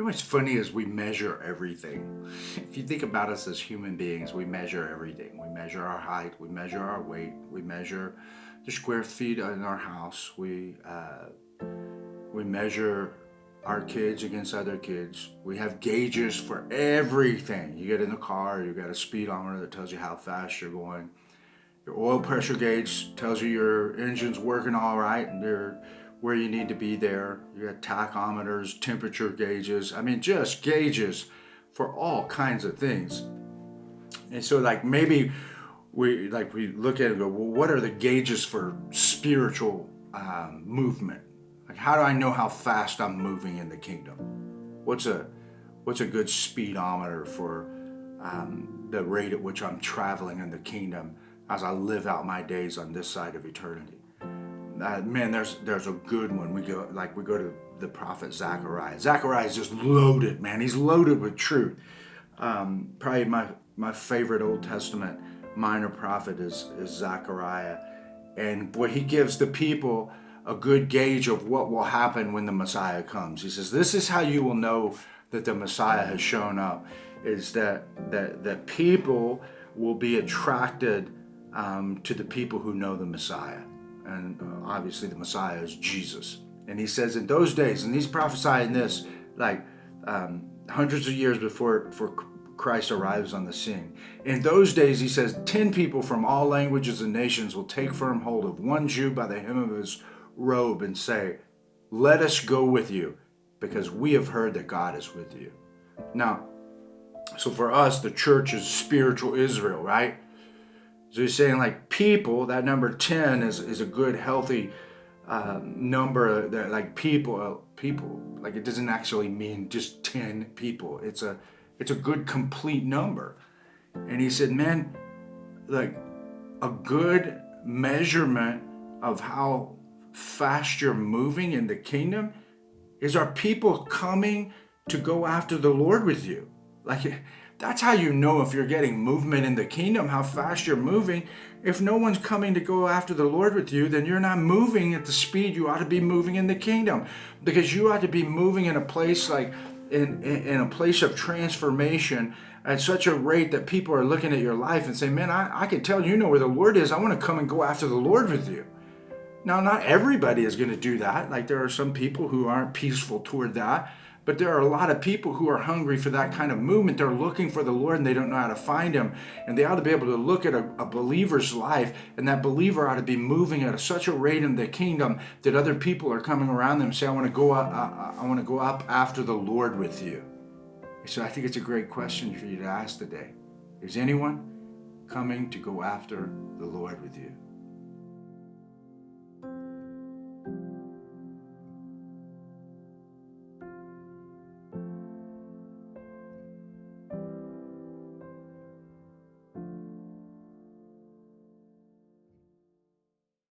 You know what's funny is we measure everything. If you think about us as human beings, we measure everything. We measure our height, we measure our weight, we measure the square feet in our house. We measure our kids against other kids. We have gauges for everything. You get in the car, you got a speedometer that tells you how fast you're going. Your oil pressure gauge tells you your engine's working all right and you're where you need to be there. You got tachometers, temperature gauges. I mean, just gauges for all kinds of things. And so, like, maybe we look at it and go, well, what are the gauges for spiritual movement? Like, how do I know how fast I'm moving in the kingdom? What's a good speedometer for the rate at which I'm traveling in the kingdom as I live out my days on this side of eternity? Man, there's a good one. We go to the prophet Zechariah. Zechariah is just loaded, man. He's loaded with truth. Probably my favorite Old Testament minor prophet is Zechariah. And boy, he gives the people a good gauge of what will happen when the Messiah comes. He says, this is how you will know that the Messiah has shown up, is that people will be attracted to the people who know the Messiah. And obviously the Messiah is Jesus. And he says in those days, and he's prophesying this like hundreds of years before Christ arrives on the scene. In those days, he says, 10 people from all languages and nations will take firm hold of one Jew by the hem of his robe and say, let us go with you, because we have heard that God is with you. Now, so for us, the church is spiritual Israel, right? So he's saying, like, people, that number 10 is a good, healthy number. That, like, people, like, it doesn't actually mean just 10 people. It's a good, complete number. And he said, man, like, a good measurement of how fast you're moving in the kingdom is, are people coming to go after the Lord with you? Like, that's how you know if you're getting movement in the kingdom, how fast you're moving. If no one's coming to go after the Lord with you, then you're not moving at the speed you ought to be moving in the kingdom, because you ought to be moving in a place like in a place of transformation at such a rate that people are looking at your life and say, man, I can tell you know where the Lord is. I want to come and go after the Lord with you. Now, not everybody is going to do that. Like, there are some people who aren't peaceful toward that. But there are a lot of people who are hungry for that kind of movement. They're looking for the Lord and they don't know how to find him. And they ought to be able to look at a believer's life, and that believer ought to be moving at such a rate in the kingdom that other people are coming around them and say, I want to go up after the Lord with you. So I think it's a great question for you to ask today. Is anyone coming to go after the Lord with you?